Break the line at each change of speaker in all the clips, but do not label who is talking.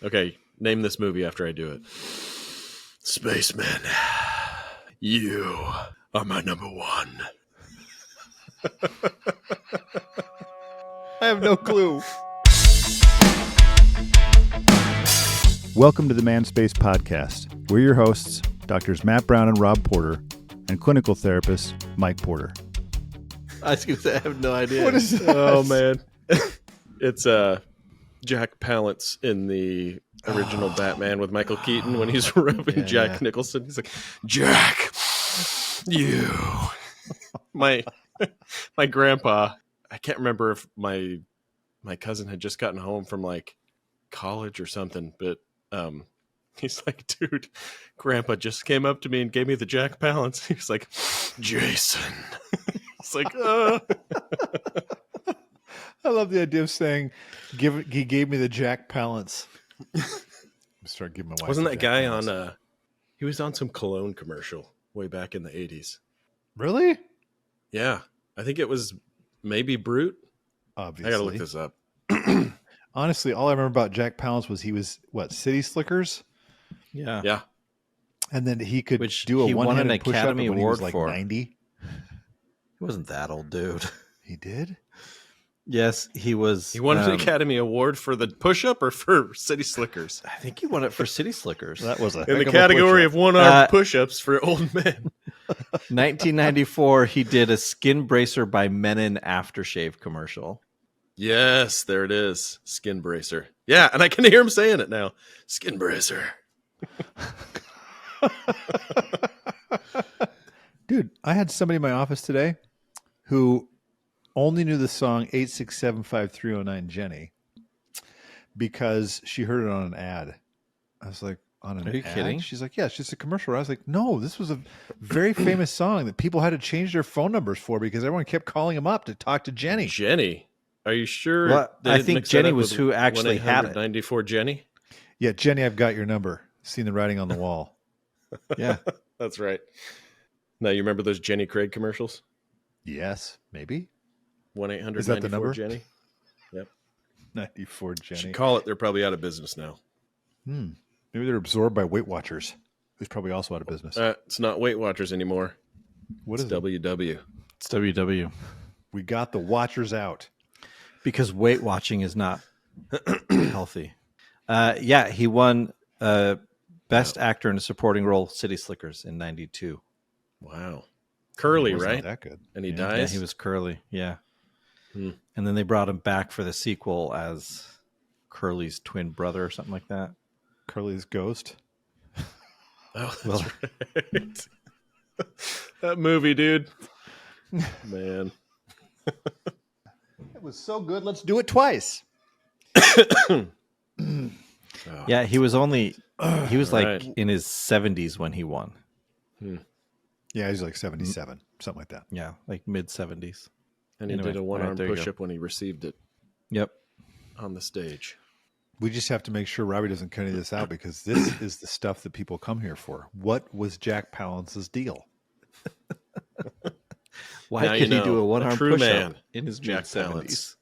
Okay, name this movie after I do it. Spacemen, you are my number one.
I have no clue. Welcome to the Man Space Podcast. We're your hosts, Doctors Matt Brown and Rob Porter, and clinical therapist Mike Porter.
I was going to say, I have no idea.
What is that?
Oh, man. It's Jack Palance in the original Batman with Michael Keaton when he's rubbing Jack Nicholson. He's like, Jack, you. My grandpa, I can't remember if my cousin had just gotten home from like college or something, but he's like, dude, Grandpa just came up to me and gave me the Jack Palance. He's like, Jason. It's like,
I love the idea of saying, he gave me the Jack Palance. Start giving my wife.
Wasn't that guy on? He was on some cologne commercial way back in the 80s.
Really?
Yeah, I think it was maybe Brute.
Obviously,
I gotta look this up.
Honestly, all I remember about Jack Palance was he was City Slickers.
Yeah,
and then he could do a
he won an
one-handed push-up
Academy
when he was
Award
like
for.
90.
He wasn't that old, dude.
He did.
Yes, he was.
He won an Academy Award for the push-up or for City Slickers.
I think he won it for City Slickers.
That was
in the category of one-armed push-ups for old men.
1994, he did a skin bracer by Menon aftershave commercial.
Yes, there it is. Skin bracer. Yeah, and I can hear him saying it now. Skin bracer.
Dude, I had somebody in my office today who only knew the song 8675309 Jenny because she heard it on an ad. I was like, on an ad?
Are you kidding?
She's like, yeah, it's just a commercial. I was like, no, this was a very famous song that people had to change their phone numbers for because everyone kept calling him up to talk to Jenny.
Jenny? Are you sure?
Well, I think Jenny was who actually had it.
94 Jenny?
Yeah, Jenny, I've got your number. Seen the writing on the wall.
Yeah.
That's right. Now, you remember those Jenny Craig commercials?
Yes, maybe.
1-800-94
Is that the number?
Jenny? Yep.
94 Jenny.
Should call it. They're probably out of business now.
Maybe they're absorbed by Weight Watchers, who's probably also out of business.
It's not Weight Watchers anymore.
What is
WW?
It's WW.
We got the Watchers out.
Because weight watching is not healthy. Yeah, he won Best Actor in a Supporting Role, City Slickers, in 92.
Wow. Curly,
Wasn't
right?
that good.
And he
Yeah.
dies?
Yeah, he was Curly, yeah. And then they brought him back for the sequel as Curly's twin brother or something like that.
Curly's ghost.
Oh, that's right. That movie, dude. Man.
It was so good. Let's do it twice.
Yeah, he was like
Right.
in his 70s when he won.
Yeah, he's like 77, something like that.
Yeah, like mid 70s.
And he
Anyway,
did a
all
one-arm
right, there you go.
push-up when he received it
Yep.
on the stage.
We just have to make sure Robbie doesn't cut any of this out because this is the stuff that people come here for. What was Jack Palance's deal?
Why
Now
could
you
he do
know.
a one-arm
A true
push-up
man,
in his
Jack
mid-70s?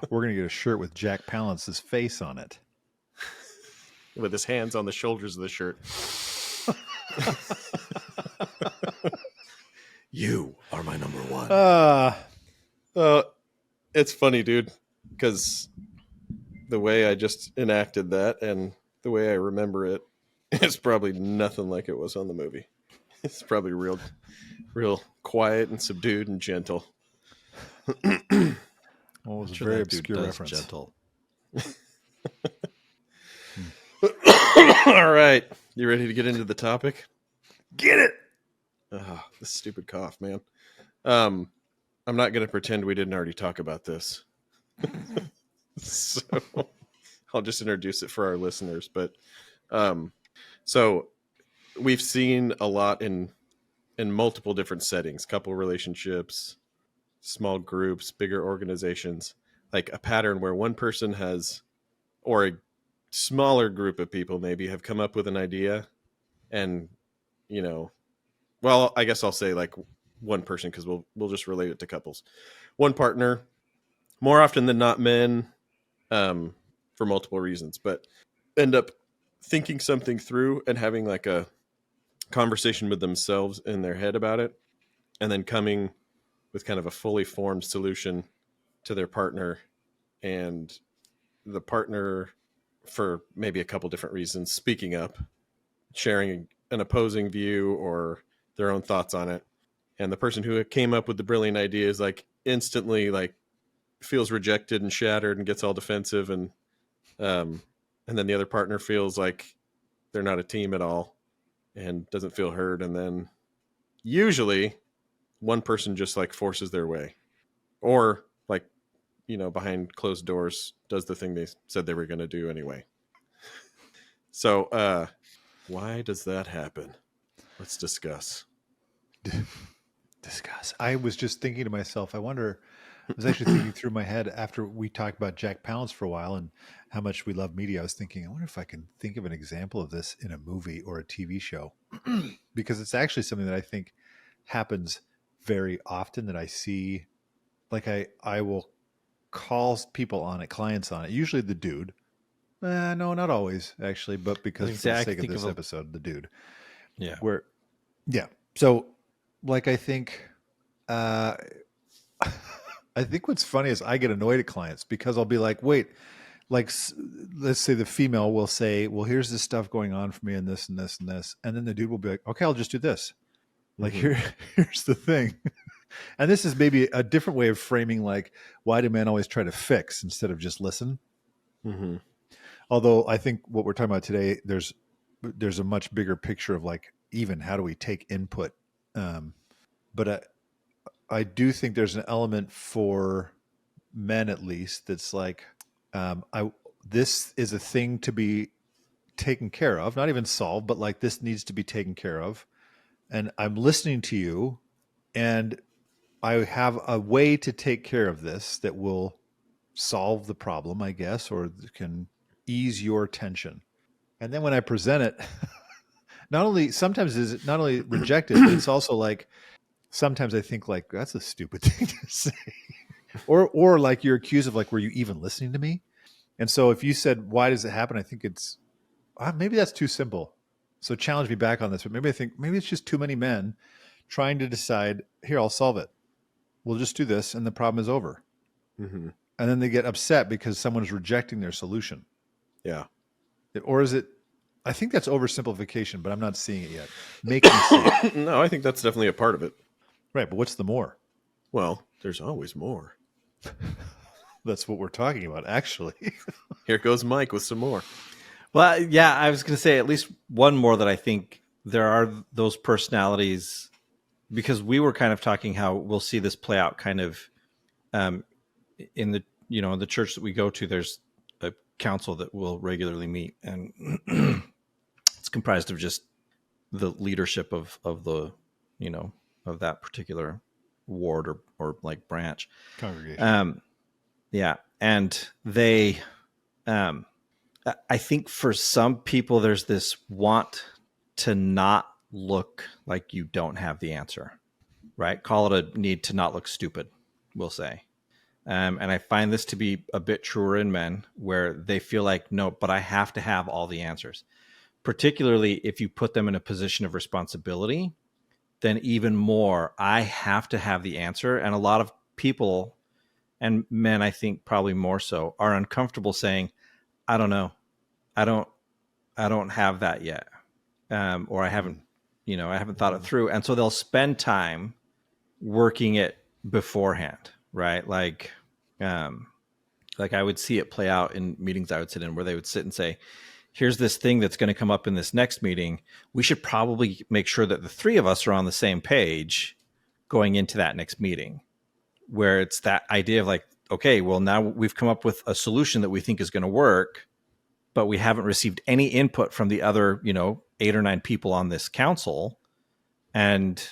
We're going to get a shirt with Jack Palance's face on it.
With his hands on the shoulders of the shirt. You are my number one. It's funny, dude, because the way I just enacted that and the way I remember it is probably nothing like it was on the movie. It's probably real quiet and subdued and gentle.
Well, it was a
Sure,
very
that dude
obscure
does
reference.
gentle.
All right. You ready to get into the topic?
Get it!
Oh, this stupid cough, man. I'm not going to pretend we didn't already talk about this. So I'll just introduce it for our listeners. But so we've seen a lot in multiple different settings, couple relationships, small groups, bigger organizations, like a pattern where one person has, or a smaller group of people maybe have come up with an idea and, you know, well, I guess I'll say like one person because we'll just relate it to couples. One partner, more often than not men, for multiple reasons, but end up thinking something through and having like a conversation with themselves in their head about it, and then coming with kind of a fully formed solution to their partner, and the partner, for maybe a couple different reasons, speaking up, sharing an opposing view or their own thoughts on it. And the person who came up with the brilliant idea is like instantly like feels rejected and shattered and gets all defensive, and then the other partner feels like they're not a team at all and doesn't feel heard. And then usually one person just like forces their way, or like, behind closed doors does the thing they said they were going to do anyway. So why does that happen? Let's discuss.
I was just thinking to myself, I was actually thinking through my head after we talked about Jack Palance for a while and how much we love media. I was thinking, I wonder if I can think of an example of this in a movie or a TV show, because it's actually something that I think happens very often, that I see. Like I will call people on it, clients on it, usually the dude. No, not always actually, but because for the sake of this episode, the dude.
Yeah.
Yeah. So like, I think what's funny is I get annoyed at clients because I'll be like, wait, like, let's say the female will say, well, here's this stuff going on for me and this and this and this. And then the dude will be like, okay, I'll just do this. Like, here's the thing. And this is maybe a different way of framing, like, why do men always try to fix instead of just listen?
Mm-hmm.
Although I think what we're talking about today, there's a much bigger picture of like, even how do we take input? But I do think there's an element for men, at least, that's like, this is a thing to be taken care of, not even solved, but like, this needs to be taken care of. And I'm listening to you, and I have a way to take care of this that will solve the problem, I guess, or can ease your tension. And then when I present it, sometimes is it not only rejected, but it's also like, sometimes I think like, that's a stupid thing to say. or like, you're accused of like, were you even listening to me? And so if you said, why does it happen? I think it's, maybe that's too simple. So challenge me back on this, but maybe it's just too many men trying to decide, here, I'll solve it. We'll just do this, and the problem is over.
Mm-hmm.
And then they get upset because someone is rejecting their solution.
Yeah.
Or is it, I think that's oversimplification, but I'm not seeing it yet. Make me see it.
No, I think that's definitely a part of it.
Right, but what's the more?
Well, there's always more.
That's what we're talking about, actually.
Here goes Mike with some more.
Well, yeah, I was going to say at least one more, that I think there are those personalities, because we were kind of talking how we'll see this play out kind of in the, the church that we go to. There's a council that will regularly meet, and it's comprised of just the leadership of the, of that particular ward or like branch
Congregation.
Yeah. And they, I think for some people, there's this want to not look like you don't have the answer, right? Call it a need to not look stupid, we'll say. And I find this to be a bit truer in men, where they feel like, no, but I have to have all the answers. Particularly if you put them in a position of responsibility, then even more, I have to have the answer. And a lot of people, and men, I think probably more so, are uncomfortable saying, I don't know. I don't have that yet. Or I haven't thought it through. And so they'll spend time working it beforehand, right? Like I would see it play out in meetings I would sit in, where they would sit and say, here's this thing that's going to come up in this next meeting. We should probably make sure that the three of us are on the same page going into that next meeting, where it's that idea of like, okay, well, now we've come up with a solution that we think is going to work, but we haven't received any input from the other, 8 or 9 people on this council. And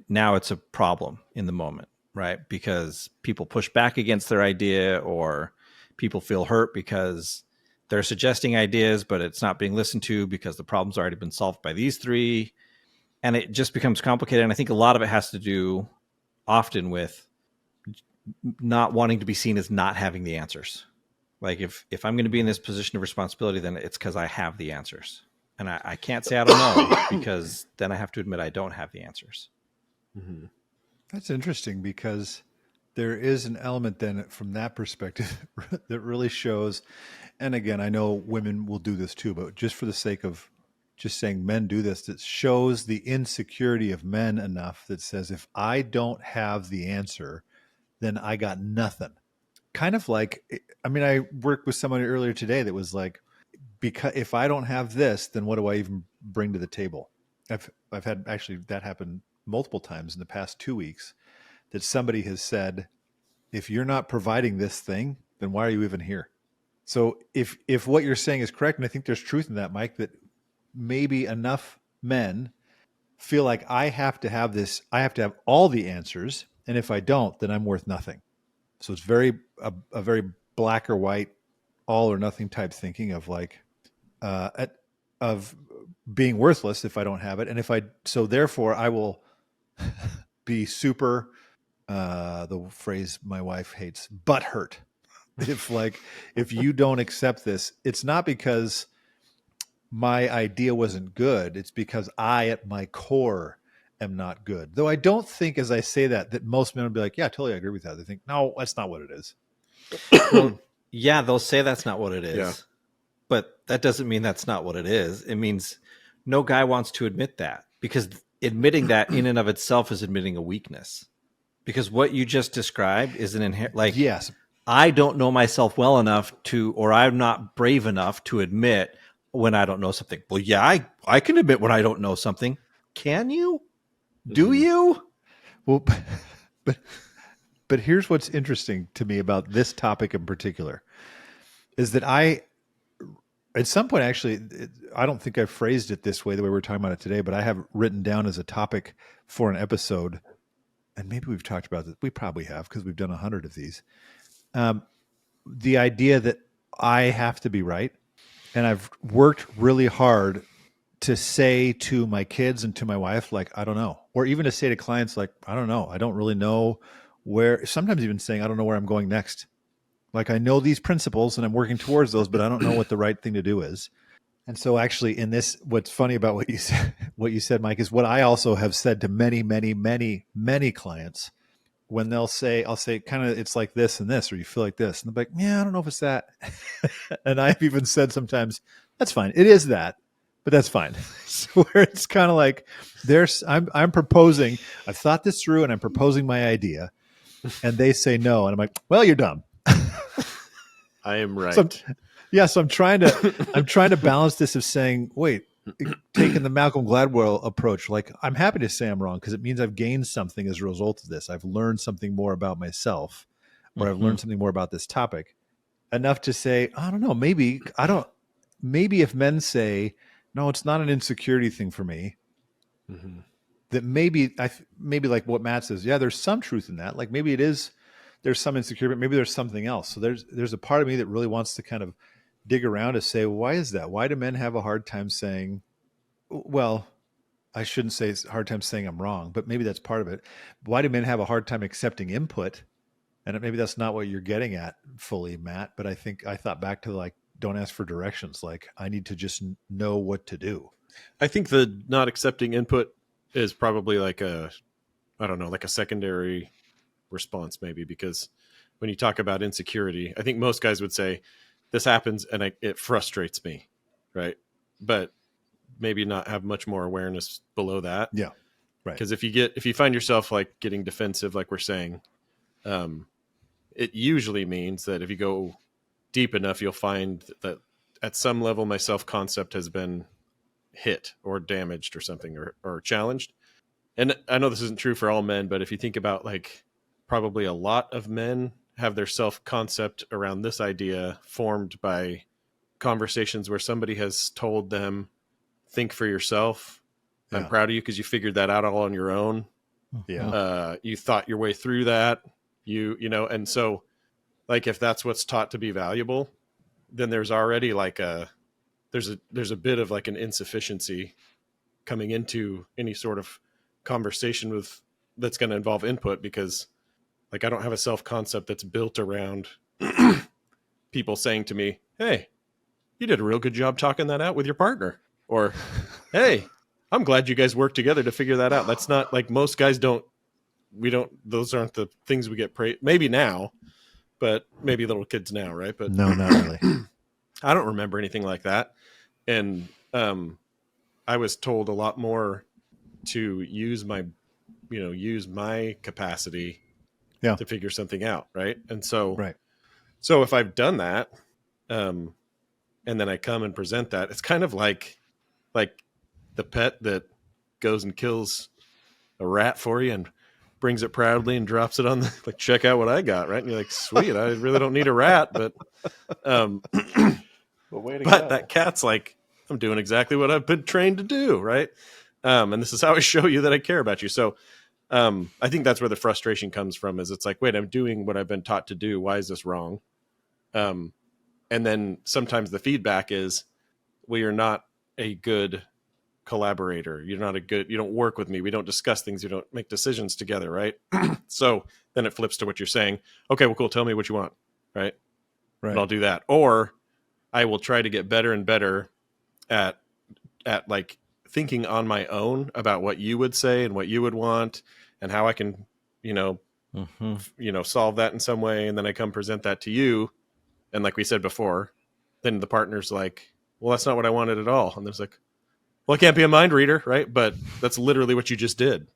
now it's a problem in the moment, right? Because people push back against their idea, or people feel hurt because they're suggesting ideas, but it's not being listened to because the problem's already been solved by these 3. And it just becomes complicated. And I think a lot of it has to do often with not wanting to be seen as not having the answers, Like if I'm going to be in this position of responsibility, then it's because I have the answers. And I can't say I don't know because then I have to admit I don't have the answers.
Mm-hmm.
That's interesting because there is an element then from that perspective that really shows. And again, I know women will do this too, but just for the sake of just saying men do this, that shows the insecurity of men enough that says, if I don't have the answer, then I got nothing. Kind of like, I mean, I worked with someone earlier today that was like, because if I don't have this, then what do I even bring to the table? I've had actually that happen multiple times in the past 2 weeks, that somebody has said, if you're not providing this thing, then why are you even here? So if what you're saying is correct, and I think there's truth in that, Mike, that maybe enough men feel like I have to have this, I have to have all the answers, and if I don't, then I'm worth nothing. So it's a very black or white, all or nothing type thinking of like of being worthless if I don't have it, and if I so therefore I will be super. The phrase my wife hates, butt hurt. If you don't accept this, it's not because my idea wasn't good. It's because I, at my core, am not good. Though I don't think, as I say that most men will be like, yeah, totally agree with that. They think, no, that's not what it is.
Well, yeah, they'll say that's not what it is,
Yeah.
but that doesn't mean that's not what it is. It means no guy wants to admit that, because admitting that in and of itself is admitting a weakness. Because what you just described is an inherent, like,
Yes.
I don't know myself well enough to, or I'm not brave enough to admit when I don't know something. Well, yeah, I can admit when I don't know something. Can you? Do you?
Well, but but here's what's interesting to me about this topic in particular is that at some point, actually, I don't think I phrased it this way, the way we're talking about it today, but I have written down as a topic for an episode, and maybe we've talked about this. We probably have, because we've done 100 of these. The idea that I have to be right, and I've worked really hard to say to my kids and to my wife, like, I don't know, or even to say to clients, like, I don't know, I don't really know where. Sometimes even saying, I don't know where I'm going next. Like, I know these principles and I'm working towards those, but I don't know what the right thing to do is. And so actually in this, what's funny about what you said, Mike, is what I also have said to many, many, many, many clients when they'll say, I'll say kind of, it's like this and this, or you feel like this. And they're like, yeah, I don't know if it's that. And I've even said sometimes, that's fine. It is that, but that's fine. So where it's kind of like I'm proposing, I've thought this through and I'm proposing my idea, and they say no. And I'm like, well, you're dumb.
I am right.
So I'm trying to balance this of saying, wait, taking the Malcolm Gladwell approach, like, I'm happy to say I'm wrong because it means I've gained something as a result of this. I've learned something more about myself, or I've learned something more about this topic, enough to say, I don't know, maybe if men say, no, it's not an insecurity thing for me, that maybe like what Matt says, yeah, there's some truth in that. Like maybe it is, there's some insecurity, but maybe there's something else. So there's a part of me that really wants to kind of dig around to say, well, why is that? Why do men have a hard time saying, well, I shouldn't say it's a hard time saying I'm wrong, but maybe that's part of it. Why do men have a hard time accepting input? And maybe that's not what you're getting at fully, Matt, but I thought back to like, don't ask for directions. Like, I need to just know what to do.
I think the not accepting input is probably like a secondary response, maybe, because when you talk about insecurity, I think most guys would say this happens and it frustrates me, right? But maybe not have much more awareness below that.
Yeah, right.
Because if you find yourself like getting defensive, like we're saying, it usually means that if you go deep enough, you'll find that at some level my self-concept has been hit or damaged or something, or challenged. And I know this isn't true for all men, but if you think about, like, probably a lot of men have their self-concept around this idea formed by conversations where somebody has told them, think for yourself.
Yeah.
I'm proud of you because you figured that out all on your own.
Yeah.
You thought your way through that. You know, and so, like, if that's what's taught to be valuable, then there's already like there's a bit of like an insufficiency coming into any sort of conversation that's going to involve input, because like I don't have a self-concept that's built around people saying to me, "Hey, you did a real good job talking that out with your partner," or "Hey, I'm glad you guys worked together to figure that out." That's not like most guys don't. We don't. Those aren't the things we get praised. Maybe now, but maybe little kids now, right? But
No, not really.
I don't remember anything like that. And I was told a lot more to use my capacity to figure something out, right? And so,
Right.
so if I've done that, and then I come and present that, it's kind of like the pet that goes and kills a rat for you and brings it proudly and drops it on the, like, check out what I got, right? And you're like, sweet, I really don't need a rat, but but that cat's like, I'm doing exactly what I've been trained to do, right? And this is how I show you that I care about you. So I think that's where the frustration comes from, is it's like, wait, I'm doing what I've been taught to do. Why is this wrong? And then sometimes the feedback is, well, you're not a good collaborator. You don't work with me. We don't discuss things. You don't make decisions together, right? So then it flips to what you're saying. Okay, well, cool. Tell me what you want, right?
Right.
And I'll do that. Or I will try to get better and better at like thinking on my own about what you would say and what you would want and how I can, solve that in some way. And then I come present that to you. And like we said before, then the partner's like, well, that's not what I wanted at all. And there's like, well, I can't be a mind reader, right? But that's literally what you just did.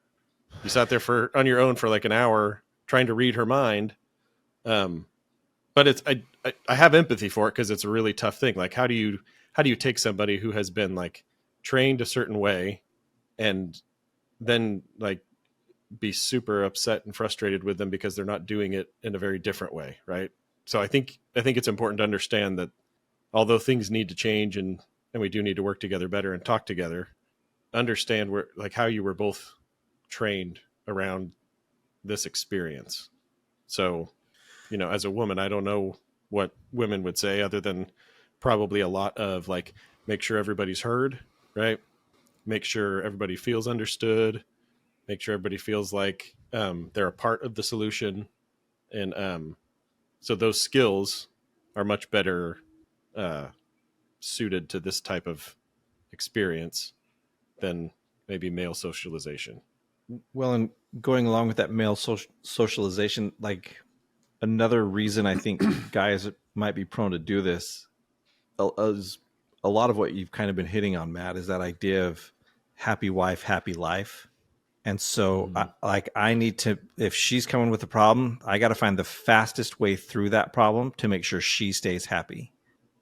You sat there on your own for like an hour trying to read her mind. But it's I have empathy for it, because it's a really tough thing. Like, how do you take somebody who has been like trained a certain way and then like be super upset and frustrated with them because they're not doing it in a very different way, right? So I think it's important to understand that although things need to change and we do need to work together better and talk together, understand where, like, how you were both trained around this experience. So, as a woman, I don't know what women would say other than probably a lot of like, make sure everybody's heard, right? Make sure everybody feels understood, make sure everybody feels like they're a part of the solution. And so those skills are much better suited to this type of experience than maybe male socialization.
Well, and going along with that male socialization, like another reason I think guys might be prone to do this is a lot of what you've kind of been hitting on, Matt, is that idea of happy wife, happy life. And so I need to, if she's coming with a problem, I got to find the fastest way through that problem to make sure she stays happy.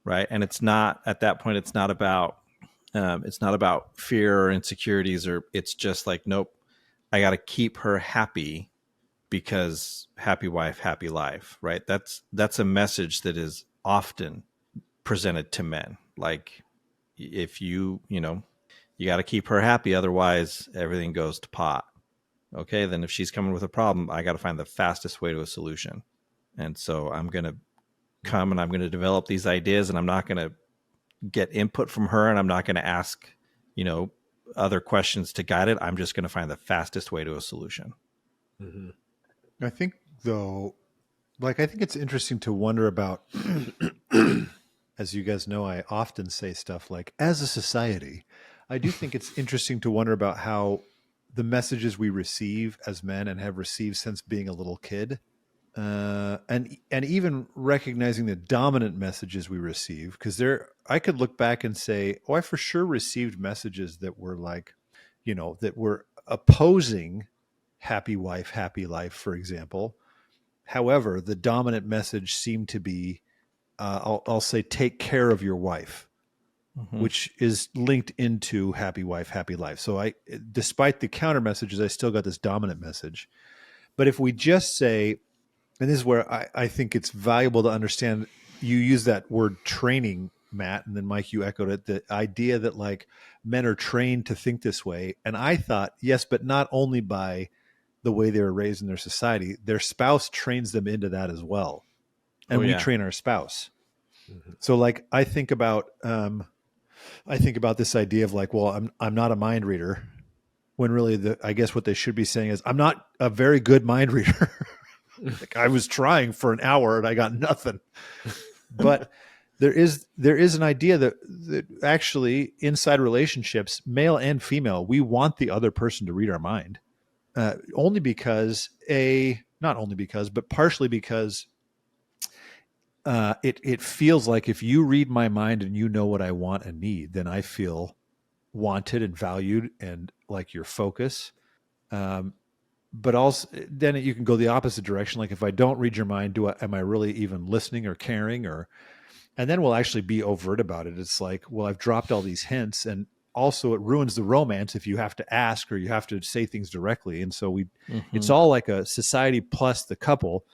Right. And it's not, at that point, it's not about fear or insecurities, or it's just like, nope, I got to keep her happy, because happy wife, happy life. Right. That's a message that is often presented to men. Like, if you got to keep her happy, otherwise everything goes to pot. Okay, then if she's coming with a problem, I got to find the fastest way to a solution. And so I'm going to come and I'm going to develop these ideas, and I'm not going to get input from her, and I'm not going to ask, other questions to guide it. I'm just going to find the fastest way to a solution.
Mm-hmm. I think, though, I think it's interesting to wonder about, as you guys know, I often say stuff like, as a society, I do think it's interesting to wonder about how the messages we receive as men and have received since being a little kid, and even recognizing the dominant messages we receive, because I could look back and say, oh, I for sure received messages that were like, that were opposing happy wife, happy life, for example. However, the dominant message seemed to be, I'll say, take care of your wife, which is linked into happy wife, happy life. So despite the counter messages, I still got this dominant message. But if we just say, and this is where I think it's valuable to understand, you use that word training, Matt, and then Mike, you echoed it, the idea that like men are trained to think this way. And I thought, yes, but not only by the way they were raised in their society, their spouse trains them into that as well. And we train our spouse. Mm-hmm. So like, I think about this idea of like, well, I'm not a mind reader, when really I guess what they should be saying is, I'm not a very good mind reader. Like, I was trying for an hour and I got nothing. But there is an idea that actually inside relationships, male and female, we want the other person to read our mind. Only because not only because, but partially because it feels like if you read my mind and you know what I want and need, then I feel wanted and valued and like your focus. But also then you can go the opposite direction. Like if I don't read your mind, am I really even listening or caring? And then we'll actually be overt about it. It's like, well, I've dropped all these hints, and also it ruins the romance if you have to ask or you have to say things directly. And so it's all like a society plus the couple.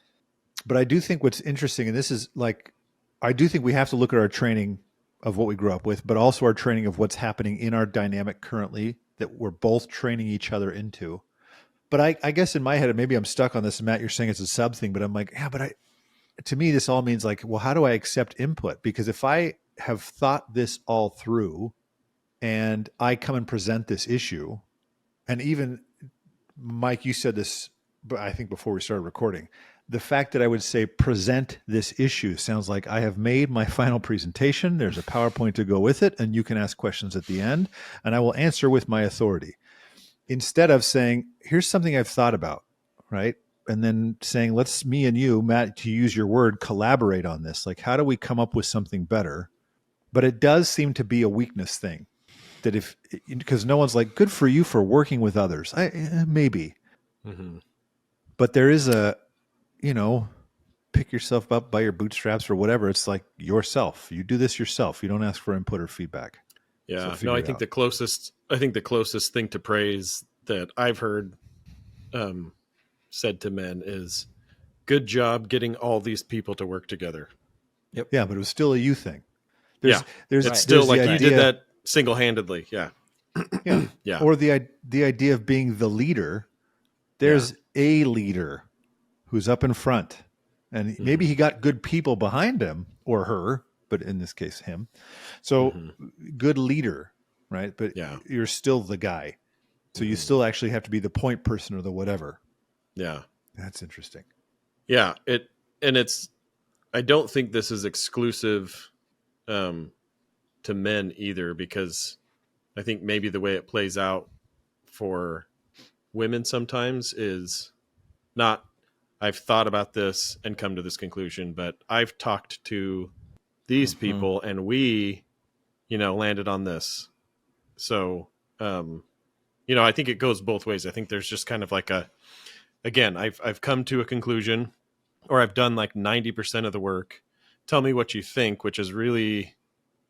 But I do think what's interesting, and this is like, I do think we have to look at our training of what we grew up with, but also our training of what's happening in our dynamic currently that we're both training each other into. But I guess in my head, and maybe I'm stuck on this, Matt, you're saying it's a sub thing, but I'm like, yeah, but to me, this all means like, well, how do I accept input? Because if I have thought this all through and I come and present this issue, and even Mike, you said this, but I think before we started recording, the fact that I would say present this issue sounds like I have made my final presentation. There's a PowerPoint to go with it, and you can ask questions at the end, and I will answer with my authority. Instead of saying, here's something I've thought about, right? And then saying, let's, me and you, Matt, to use your word, collaborate on this. Like, how do we come up with something better? But it does seem to be a weakness thing that because no one's like, good for you for working with others. Maybe. Mm-hmm. But there is pick yourself up by your bootstraps or whatever. It's like yourself. You do this yourself. You don't ask for input or feedback.
Yeah. So I think the closest thing to praise that I've heard said to men is, good job getting all these people to work together.
Yep. Yeah, but it was still a you thing.
It's still like you did that single-handedly. Yeah.
Yeah. Yeah. Or the idea of being the leader. There's a leader who's up in front, and maybe he got good people behind him or her, but in this case, him. So good leader, right? But you're still the guy. So you still actually have to be the point person or the whatever.
Yeah.
That's interesting.
Yeah. I don't think this is exclusive to men either, because I think maybe the way it plays out for women sometimes is not, I've thought about this and come to this conclusion, but I've talked to these people and we, landed on this. So, I think it goes both ways. I think there's just kind of like I've come to a conclusion, or I've done like 90% of the work. Tell me what you think, which is really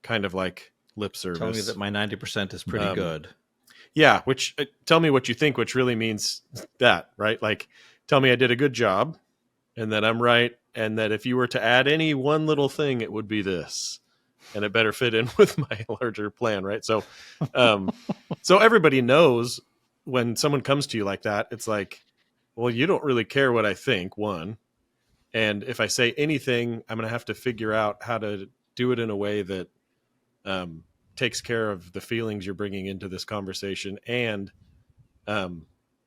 kind of like lip service.
Tell me that my 90% is pretty good.
Yeah, which tell me what you think, which really means that, right? Like, tell me I did a good job and that I'm right, and that if you were to add any one little thing, it would be this, and it better fit in with my larger plan, right? So, so everybody knows when someone comes to you like that, it's like, well, you don't really care what I think, one. And if I say anything, I'm going to have to figure out how to do it in a way that takes care of the feelings you're bringing into this conversation and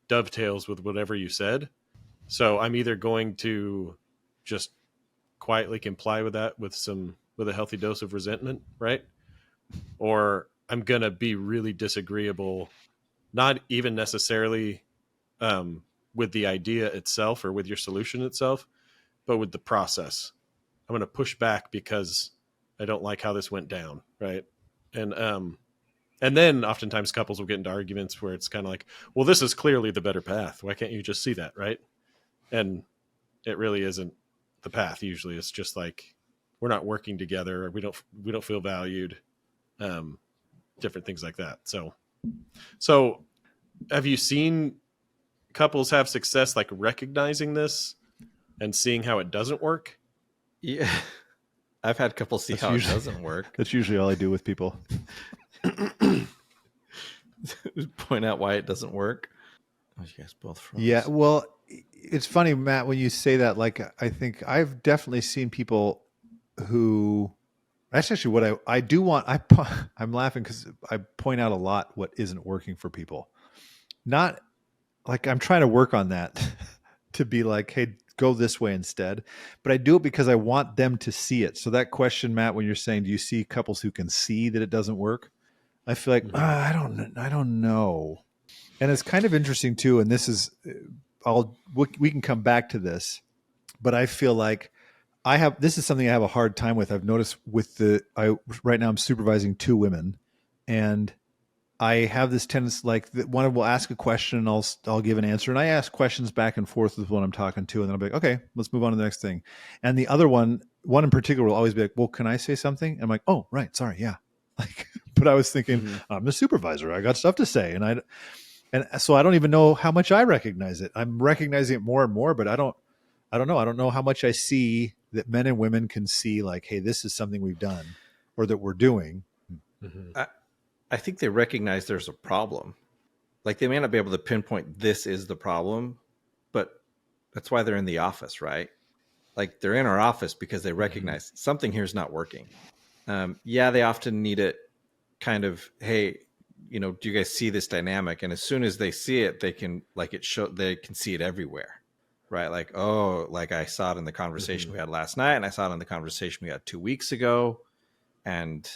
dovetails with whatever you said. So I'm either going to just quietly comply with that with a healthy dose of resentment, right? Or I'm going to be really disagreeable, not even necessarily with the idea itself or with your solution itself, but with the process. I'm going to push back because I don't like how this went down, right? And then oftentimes couples will get into arguments where it's kind of like, well, this is clearly the better path. Why can't you just see that, right? And it really isn't the path. Usually it's just like, we're not working together, or we don't feel valued, different things like that. So have you seen couples have success like recognizing this and seeing how it doesn't work?
Yeah. I've had couples see how it doesn't work.
That's usually all I do with people.
Point out why it doesn't work. Oh, you guys both froze.
Yeah, well, it's funny, Matt, when you say that. Like, I think I've definitely seen people who. That's actually what I do want. I'm laughing because I point out a lot what isn't working for people. Not like I'm trying to work on that to be like, hey, go this way instead. But I do it because I want them to see it. So that question, Matt, when you're saying, do you see couples who can see that it doesn't work? I feel like, I don't know. And it's kind of interesting too. And this is, we can come back to this, but I feel like this is something I have a hard time with. I've noticed right now I'm supervising 2 women, and I have this tendency, like one will ask a question and I'll give an answer, and I ask questions back and forth with one I'm talking to, and then I'll be like, okay, let's move on to the next thing. And the other one in particular will always be like, well, can I say something? And I'm like, oh, right, sorry, yeah. Like, but I was thinking, I'm the supervisor, I got stuff to say, and so I don't even know how much I recognize it. I'm recognizing it more and more, but I don't know. I don't know how much I see that men and women can see, like, hey, this is something we've done or that we're doing.
I think they recognize there's a problem. Like, they may not be able to pinpoint this is the problem, but that's why they're in the office, right? Like, they're in our office because they recognize something here's not working. Yeah, they often need it kind of, hey, do you guys see this dynamic? And as soon as they see it, they can they can see it everywhere. Right. Like, oh, like I saw it in the conversation we had last night, and I saw it in the conversation we had 2 weeks ago. And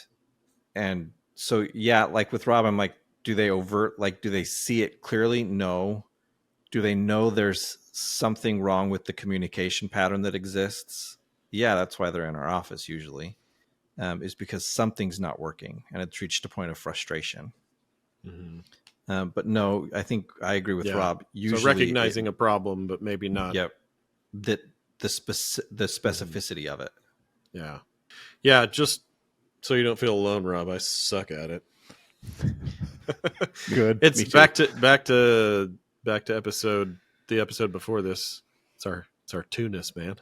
so, yeah, like with Rob, I'm like, do they see it clearly? No. Do they know there's something wrong with the communication pattern that exists? Yeah, that's why they're in our office usually, is because something's not working and it's reached a point of frustration. But no, I think I agree with Rob. Usually,
so recognizing a problem, but maybe not.
Yep. The specificity of it.
Yeah. Yeah. Just so you don't feel alone, Rob, I suck at it.
Good.
It's back to the episode before this. It's our two-ness, man.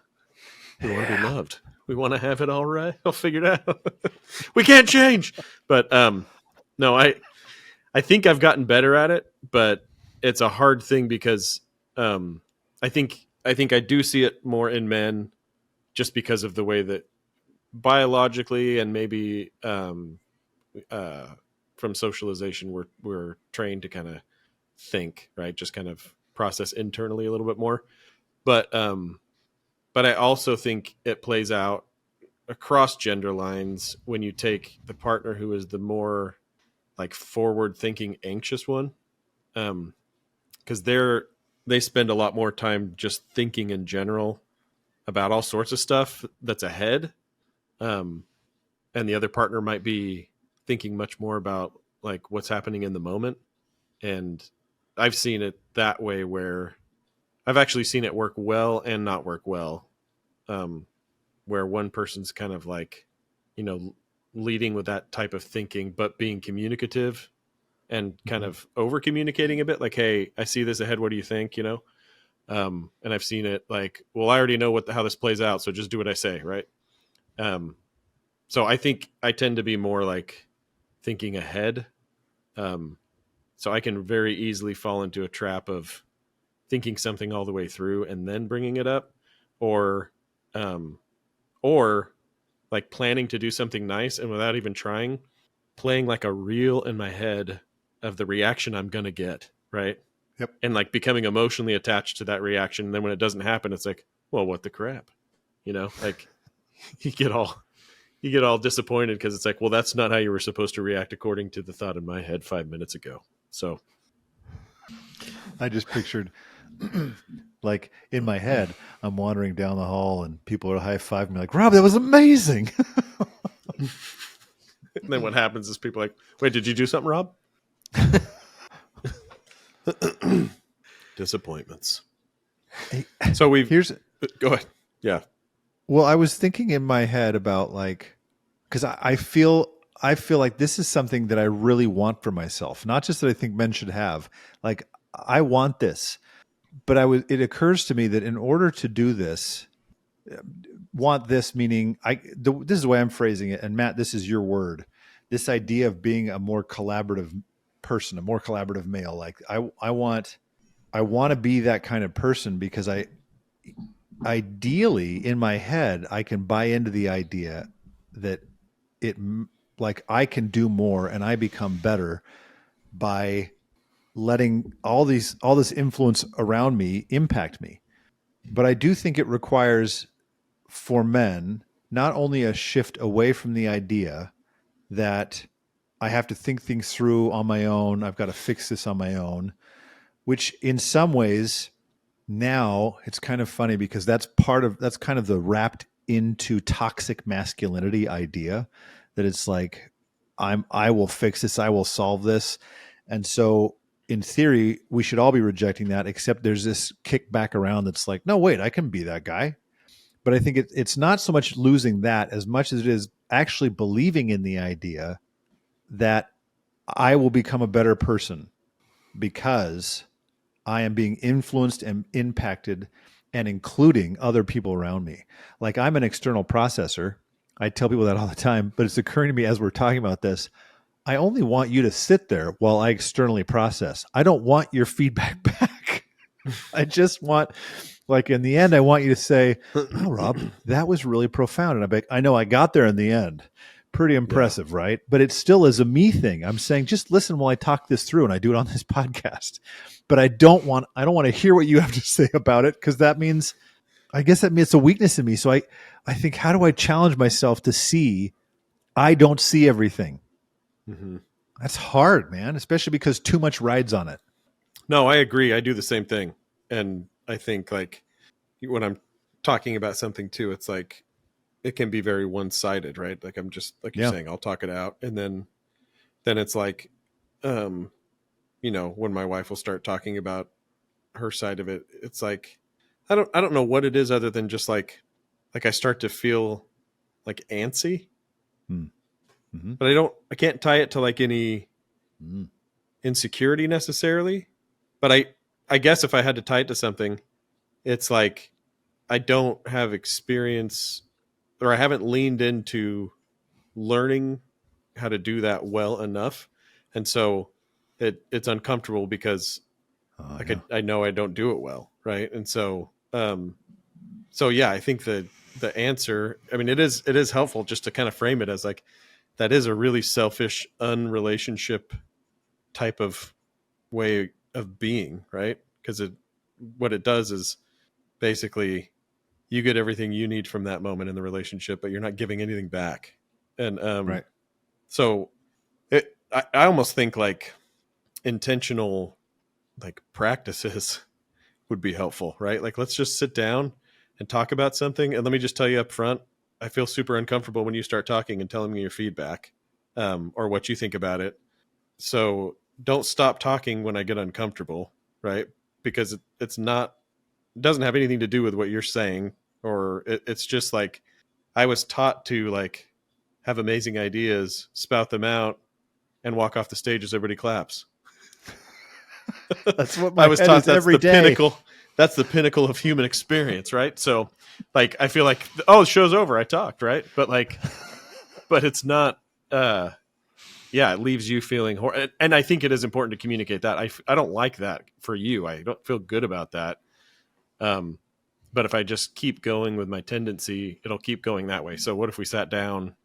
We want to be loved. We want to have it all right. I'll figure it out. We can't change. But no, I think I've gotten better at it, but it's a hard thing because I think I do see it more in men just because of the way that biologically and maybe from socialization we're trained to kind of think, right? Just kind of process internally a little bit more. But I also think it plays out across gender lines when you take the partner who is the more like forward thinking anxious one, because they spend a lot more time just thinking in general about all sorts of stuff that's ahead, and the other partner might be thinking much more about like what's happening in the moment. And I've seen it that way, where I've actually seen it work well and not work well, where one person's kind of like, leading with that type of thinking, but being communicative and kind of over communicating a bit, like, hey, I see this ahead. What do you think? And I've seen it like, well, I already know how this plays out, so just do what I say. Right. So I think I tend to be more like thinking ahead. So I can very easily fall into a trap of thinking something all the way through and then bringing it up, or like planning to do something nice and without even trying, playing like a reel in my head of the reaction I'm going to get. Right.
Yep.
And like becoming emotionally attached to that reaction. And then when it doesn't happen, it's like, well, what the crap, like you get all disappointed because it's like, well, that's not how you were supposed to react according to the thought in my head 5 minutes ago. So
I just pictured like in my head, I'm wandering down the hall and people are high-fiving me like, Rob, that was amazing.
And then what happens is people are like, wait, did you do something, Rob? Disappointments. So go ahead. Yeah.
Well, I was thinking in my head about like, because I feel like this is something that I really want for myself. Not just that I think men should have. Like, I want this, but it occurs to me that in order to do this, want this meaning this is the way I'm phrasing it. And Matt, this is your word. This idea of being a more collaborative person, a more collaborative male. Like I want to be that kind of person because ideally in my head, I can buy into the idea that like I can do more and I become better by letting all this influence around me impact me. But I do think it requires for men not only a shift away from the idea that I have to think things through on my own, I've got to fix this on my own, which in some ways now it's kind of funny because that's kind of the wrapped into toxic masculinity idea that it's like I will fix this, I will solve this. And so in theory we should all be rejecting that, except there's this kickback around that's like, no, wait, I can be that guy. But I think it's not so much losing that as much as it is actually believing in the idea that I will become a better person because I am being influenced and impacted and including other people around me. Like I'm an external processor. I tell people that all the time, but it's occurring to me as we're talking about this. I only want you to sit there while I externally process. I don't want your feedback back. I just want, like, in the end, I want you to say, "Oh, Rob, that was really profound." And I know I got there in the end. Pretty impressive, right? But it still is a me thing. I'm saying, just listen while I talk this through, and I do it on this podcast. But I don't want to hear what you have to say about it, because that means, I guess that means it's a weakness in me. So I think, how do I challenge myself to see I don't see everything?
Mm-hmm.
That's hard, man, especially because too much rides on it.
No, I agree. I do the same thing. And I think like when I'm talking about something too, it's like it can be very one-sided, right? Like I'm just like you're saying, I'll talk it out. And then it's like, when my wife will start talking about her side of it, it's like, I don't know what it is other than just like I start to feel like antsy,
Mm-hmm.
but I can't tie it to like any insecurity necessarily. But I guess if I had to tie it to something, it's like I don't have experience, or I haven't leaned into learning how to do that well enough. And so it's uncomfortable because I know I don't do it well. Right. And so, yeah, I think the answer, I mean, it is helpful just to kind of frame it as like, that is a really selfish, unrelationship type of way of being, right? Because what it does is basically you get everything you need from that moment in the relationship, but you're not giving anything back. And
Right.
so I almost think like intentional like practices would be helpful, right? Like let's just sit down and talk about something. And let me just tell you up front, I feel super uncomfortable when you start talking and telling me your feedback, or what you think about it. So don't stop talking when I get uncomfortable, right? Because it doesn't have anything to do with what you're saying, or it's just like I was taught to like have amazing ideas, spout them out, and walk off the stage as everybody claps.
That's what
I
my
was
head
taught
is
that's
every
the
day.
pinnacle. That's the pinnacle of human experience, right? So, like, I feel like, oh, the show's over. I talked, right? But like, but it's not. It leaves you feeling and I think it is important to communicate that. I don't like that for you. I don't feel good about that. But if I just keep going with my tendency, it'll keep going that way. So what if we sat down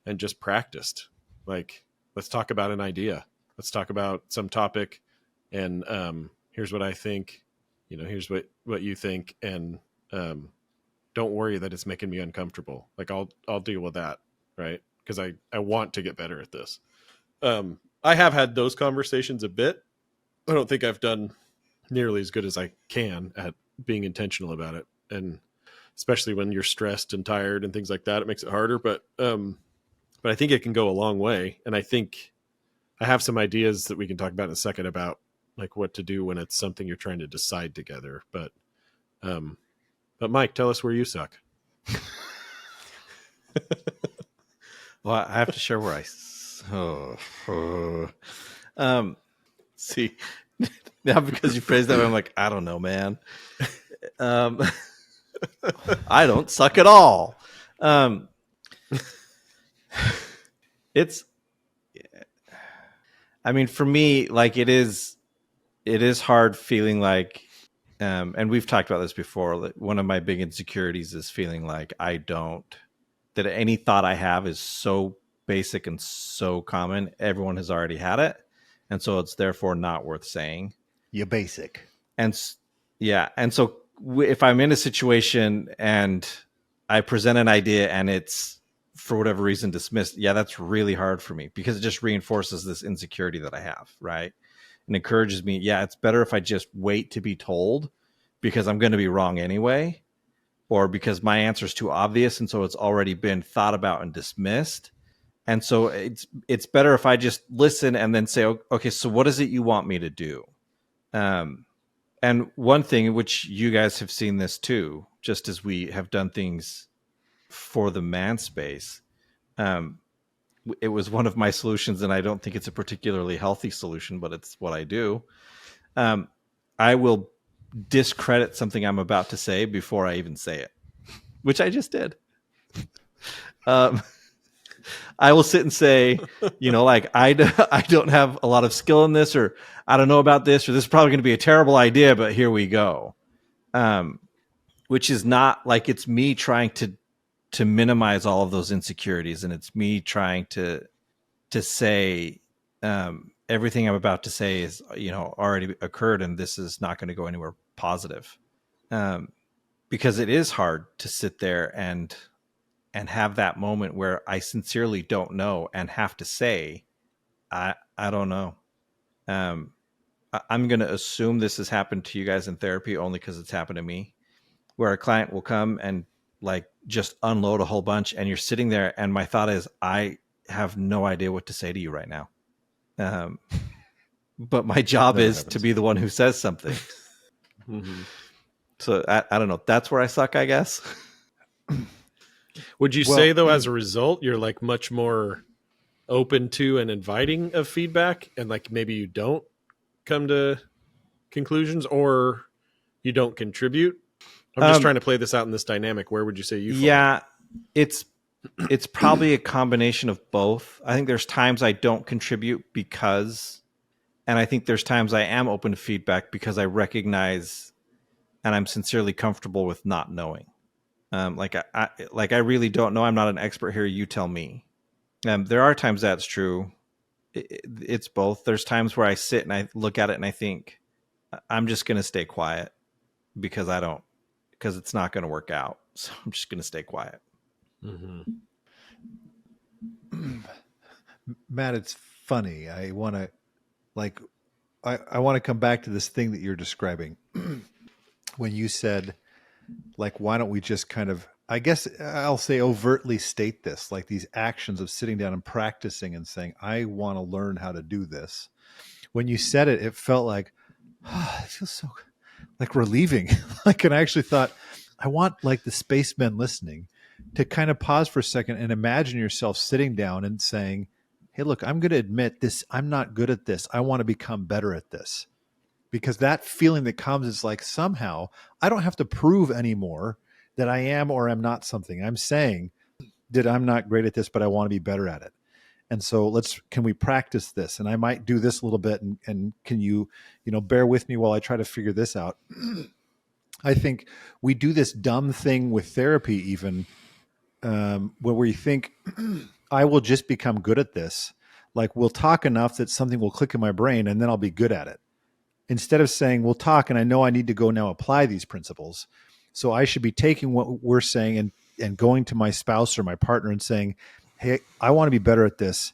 and just practiced? Like, let's talk about an idea. Let's talk about some topic, and here's what I think. Here's what you think, and don't worry that it's making me uncomfortable. Like I'll deal with that, right? Because I want to get better at this. I have had those conversations a bit. I don't think I've done nearly as good as I can at being intentional about it, and especially when you're stressed and tired and things like that, it makes it harder. But I think it can go a long way, and I think I have some ideas that we can talk about in a second about like what to do when it's something you're trying to decide together. But Mike, tell us where you suck.
Well, I have to share where see now because you phrased that way, I'm like, I don't know, man. I don't suck at all. It's, I mean, for me, like it is hard feeling like, and we've talked about this before. Like one of my big insecurities is feeling like that any thought I have is so basic and so common. Everyone has already had it. And so it's therefore not worth saying.
You're basic.
And yeah. And so if I'm in a situation and I present an idea and it's for whatever reason dismissed, yeah, that's really hard for me because it just reinforces this insecurity that I have, right? And encourages me, yeah, it's better if I just wait to be told because I'm going to be wrong anyway, or because my answer is too obvious and so it's already been thought about and dismissed. And so it's better if I just listen and then say, okay, so what is it you want me to do? And one thing, which you guys have seen this too, just as we have done things for the man space, it was one of my solutions, and I don't think it's a particularly healthy solution, but it's what I do. I will discredit something I'm about to say before I even say it, which I just did. I will sit and say, like I don't have a lot of skill in this, or I don't know about this, or this is probably going to be a terrible idea, but here we go. Which is not like it's me trying to minimize all of those insecurities, and it's me trying to say everything I'm about to say is already occurred, and this is not going to go anywhere positive. Because it is hard to sit there and have that moment where I sincerely don't know and have to say, I don't know. I'm going to assume this has happened to you guys in therapy only because it's happened to me, where a client will come and like just unload a whole bunch, and you're sitting there, and my thought is, I have no idea what to say to you right now. But my job is to be the one who says something.
Mm-hmm.
So I don't know. That's where I suck, I guess.
Would you say, though, as a result, you're like much more open to and inviting of feedback, and like maybe you don't come to conclusions, or you don't contribute? I'm just trying to play this out in this dynamic. Where would you say you fall?
Yeah, it's probably a combination of both. I think there's times I don't contribute and I think there's times I am open to feedback because I recognize and I'm sincerely comfortable with not knowing. I really don't know. I'm not an expert here. You tell me. There are times that's true. It's both. There's times where I sit and I look at it and I think I'm just going to stay quiet because it's not going to work out. So I'm just going to stay quiet.
Mm-hmm.
Matt, it's funny. I want to come back to this thing that you're describing when you said, like, why don't we just kind of, I guess I'll say overtly state this, like these actions of sitting down and practicing and saying, I want to learn how to do this. When you said it, it felt like, it feels so like relieving. Like, and I actually thought, I want like the spacemen listening to kind of pause for a second and imagine yourself sitting down and saying, hey, look, I'm going to admit this. I'm not good at this. I want to become better at this. Because that feeling that comes is like, somehow I don't have to prove anymore that I am or am not something. I'm saying that I'm not great at this, but I want to be better at it. And so can we practice this? And I might do this a little bit. And can you bear with me while I try to figure this out? I think we do this dumb thing with therapy, even where we think I will just become good at this. Like, we'll talk enough that something will click in my brain and then I'll be good at it. Instead of saying, we'll talk and I know I need to go now apply these principles. So I should be taking what we're saying and going to my spouse or my partner and saying, hey, I want to be better at this.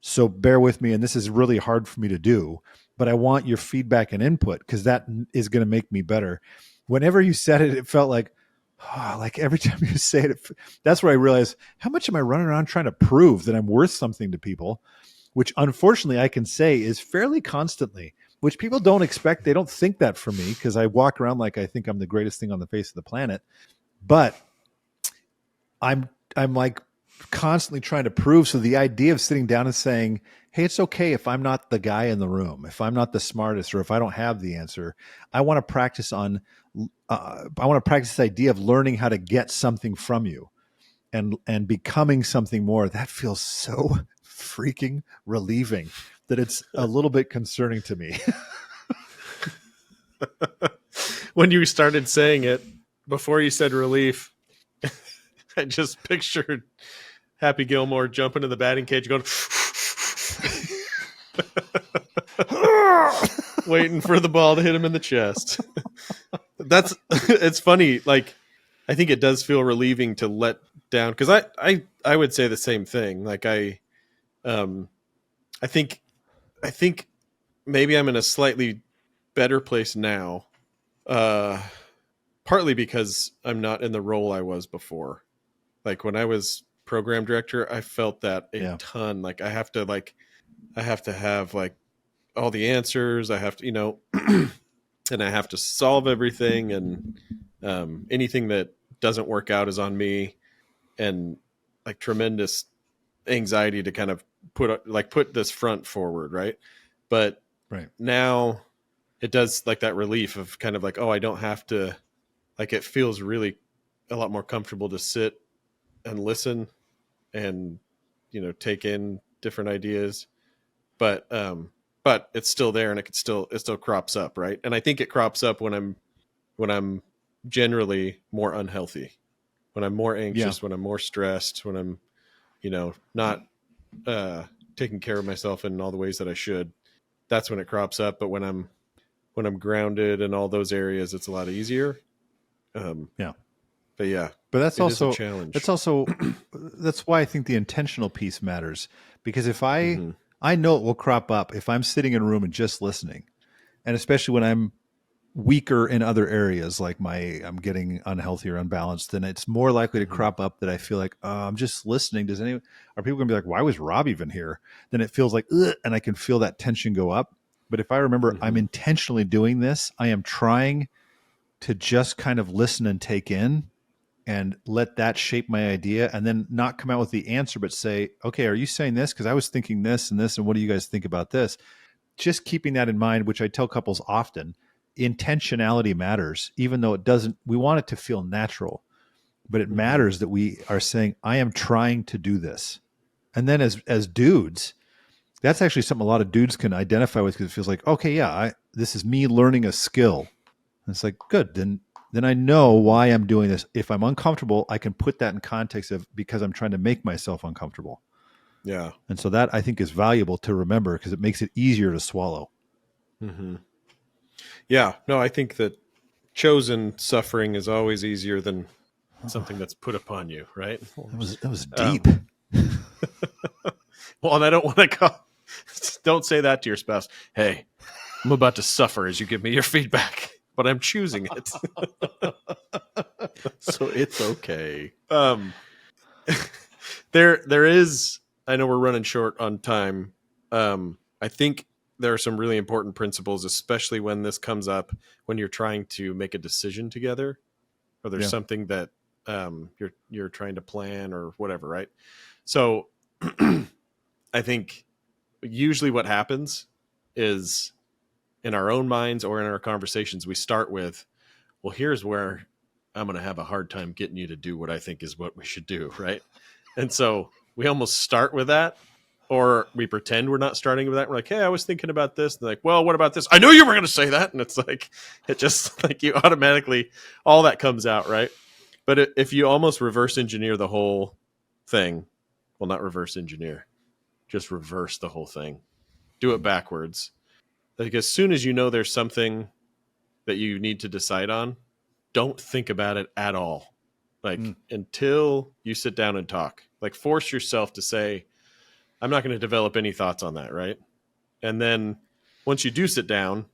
So bear with me. And this is really hard for me to do, but I want your feedback and input because that is going to make me better. Whenever you said it, it felt like every time you say it, that's where I realized, how much am I running around trying to prove that I'm worth something to people, which unfortunately I can say is fairly constantly, which people don't expect. They don't think that from me because I walk around like I think I'm the greatest thing on the face of the planet. But I'm like constantly trying to prove. So the idea of sitting down and saying, hey, it's okay if I'm not the guy in the room, if I'm not the smartest, or if I don't have the answer, I want to practice this idea of learning how to get something from you and becoming something more. That feels so freaking relieving that it's a little bit concerning to me.
When you started saying it, before you said relief, I just pictured Happy Gilmore jumping in the batting cage going, waiting for the ball to hit him in the chest. That's it's funny. Like, I think it does feel relieving to let down, because I would say the same thing. Like um I think I think maybe I'm in a slightly better place now. Partly because I'm not in the role I was before. Like when I was program director, I felt that a
Yeah.
ton. Like I have to have like all the answers. I have to, and I have to solve everything, and anything that doesn't work out is on me, and like tremendous anxiety to kind of put this front forward, right? But
Right.
now it does, like, that relief of kind of like, oh, I don't have to, like, it feels really a lot more comfortable to sit and listen and take in different ideas, but it's still there, and it still crops up, right? And I think it crops up when I'm generally more unhealthy, when I'm more
Yeah.
anxious, when I'm more stressed, when I'm not taking care of myself in all the ways that I should. That's when it crops up. But when I'm grounded in all those areas, it's a lot easier.
Yeah.
But yeah,
But that's
it is a
also
challenge.
that's why I think the intentional piece matters, because if I
Mm-hmm.
I know it will crop up if I'm sitting in a room and just listening, and especially when I'm weaker in other areas, like I'm getting unhealthy or unbalanced, then it's more likely to
Mm-hmm.
crop up that I feel like, I'm just listening. Are people gonna be like, why was Rob even here? Then it feels like, ugh, and I can feel that tension go up. But if I remember, I'm
Mm-hmm.
intentionally doing this, I am trying to just kind of listen and take in and let that shape my idea, and then not come out with the answer, but say, okay, are you saying this? Because I was thinking this and this, and what do you guys think about this? Just keeping that in mind, which I tell couples often, intentionality matters, even though it doesn't, we want it to feel natural, but it
Mm-hmm.
matters that we are saying, I am trying to do this. And then as dudes, that's actually something a lot of dudes can identify with, because it feels like, okay, yeah, this is me learning a skill. And it's like, good, then I know why I'm doing this. If I'm uncomfortable, I can put that in context of, because I'm trying to make myself uncomfortable.
Yeah.
And so that, I think, is valuable to remember, because it makes it easier to swallow.
Mm-hmm. Yeah. No, I think that chosen suffering is always easier than something that's put upon you, right?
That was deep.
Um, well, and I don't want to call. Don't say that to your spouse. Hey, I'm about to suffer as you give me your feedback, but I'm choosing it.
So it's okay.
There is. I know we're running short on time. I think there are some really important principles, especially when this comes up, when you're trying to make a decision together, or there's
Yeah.
something that you're trying to plan or whatever, right? So I think usually what happens is, in our own minds or in our conversations, we start with, well, here's where I'm going to have a hard time getting you to do what I think is what we should do, right? And so we almost start with that, or we pretend we're not starting with that. We're like, hey, I was thinking about this. And they're like, well, what about this? I knew you were going to say that. And it's like, it just, like, you automatically, all that comes out, right? But if you almost reverse engineer the whole thing, well, not reverse engineer, just reverse the whole thing, do it backwards. Like, as soon as you know there's something that you need to decide on, don't think about it at all. Like, until you sit down and talk, like, force yourself to say, I'm not going to develop any thoughts on that, right? And then once you do sit down,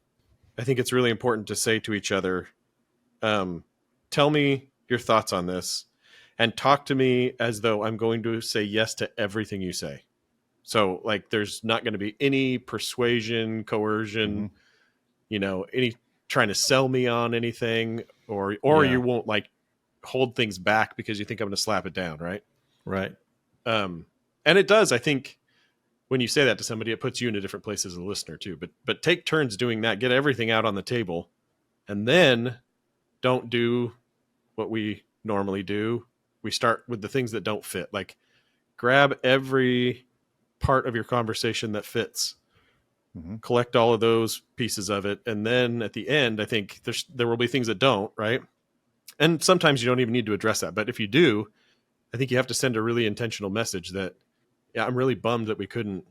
I think it's really important to say to each other, tell me your thoughts on this, and talk to me as though I'm going to say yes to everything you say. So, like, there's not going to be any persuasion, coercion, any trying to sell me on anything, or
Yeah.
you won't, like, hold things back because you think I'm going to slap it down, right?
Right.
And it does, I think, when you say that to somebody, it puts you in a different place as a listener too. But take turns doing that. Get everything out on the table, and then don't do what we normally do. We start with the things that don't fit. Like, grab every part of your conversation that fits, collect all of those pieces of it, and then at the end, I think there will be things that don't, right? And sometimes you don't even need to address that. But if you do, I think you have to send a really intentional message that, yeah, I'm really bummed that we couldn't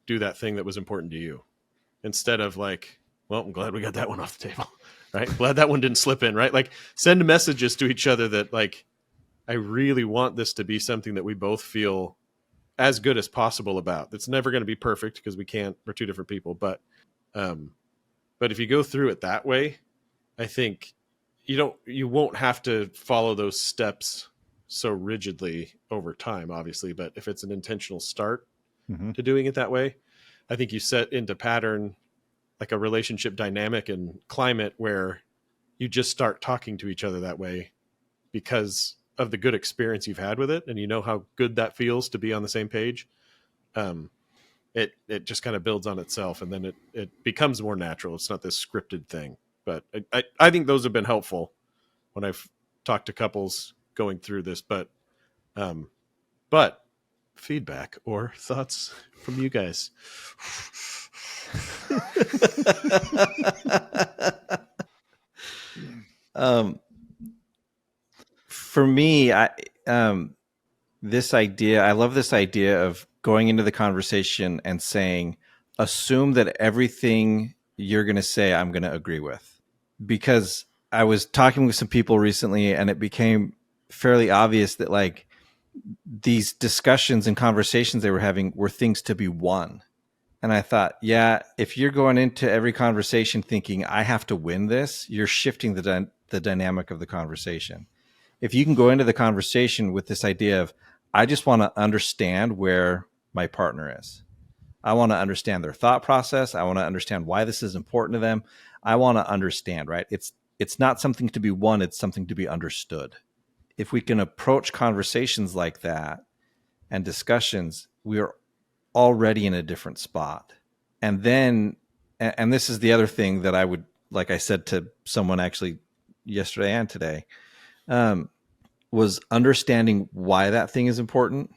do that thing that was important to you, instead of like, well, I'm glad we got that one off the table, right? Glad that one didn't slip in, right? Like send messages to each other that like, I really want this to be something that we both feel as good as possible about. It's never going to be perfect because we can't, we're two different people, but if you go through it that way, I think you won't have to follow those steps so rigidly over time, obviously, but if it's an intentional start to doing it that way, I think you set into pattern like a relationship dynamic and climate where you just start talking to each other that way because of the good experience you've had with it. And you know how good that feels to be on the same page. It just kind of builds on itself and then it becomes more natural. It's not this scripted thing, but I think those have been helpful when I've talked to couples going through this, but feedback or thoughts from you guys.
For me, I love this idea of going into the conversation and saying, assume that everything you're going to say, I'm going to agree with. Because I was talking with some people recently and it became fairly obvious that like these discussions and conversations they were having were things to be won. And I thought, yeah, if you're going into every conversation thinking I have to win this, you're shifting the dynamic of the conversation. If you can go into the conversation with this idea of, I just want to understand where my partner is. I want to understand their thought process. I want to understand why this is important to them. I want to understand, right? It's not something to be won. It's something to be understood. If we can approach conversations like that and discussions, we are already in a different spot. And then, and this is the other thing that I would, like I said to someone actually yesterday and today, was understanding why that thing is important.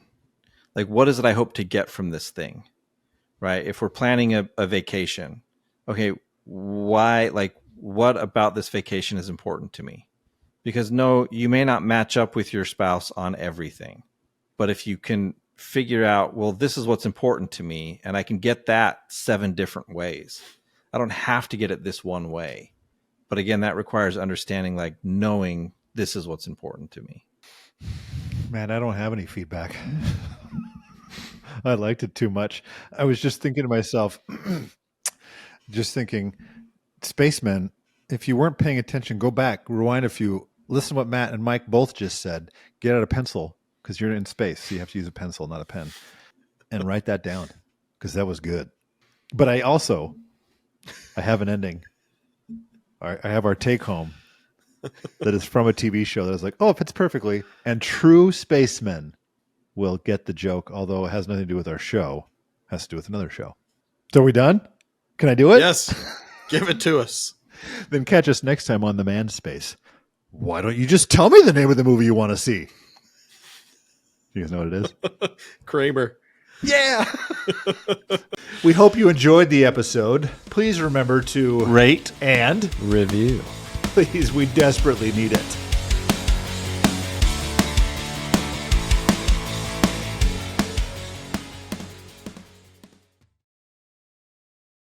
Like, what is it I hope to get from this thing, right? If we're planning a vacation, okay, why, like, what about this vacation is important to me? Because no, you may not match up with your spouse on everything, but if you can figure out, well, this is what's important to me, and I can get that 7 different ways. I don't have to get it this one way. But again, that requires understanding, like knowing this is what's important to me.
Man, I don't have any feedback. I liked it too much. I was just thinking to myself, Spacemen, if you weren't paying attention, go back, rewind a few, listen to what Matt and Mike both just said. Get out a pencil because you're in space. So you have to use a pencil, not a pen, and write that down because that was good. But I have an ending. I have our take home that is from a TV show that is like, oh, it fits perfectly. And true spacemen will get the joke, although it has nothing to do with our show. It has to do with another show. So are we done? Can I do it?
Yes. Give it to us.
Then catch us next time on The Man Space. Why don't you just tell me the name of the movie you want to see? You guys know what it is?
Kramer.
Yeah. We hope you enjoyed the episode. Please remember to
Rate
and
review.
please, we desperately need it.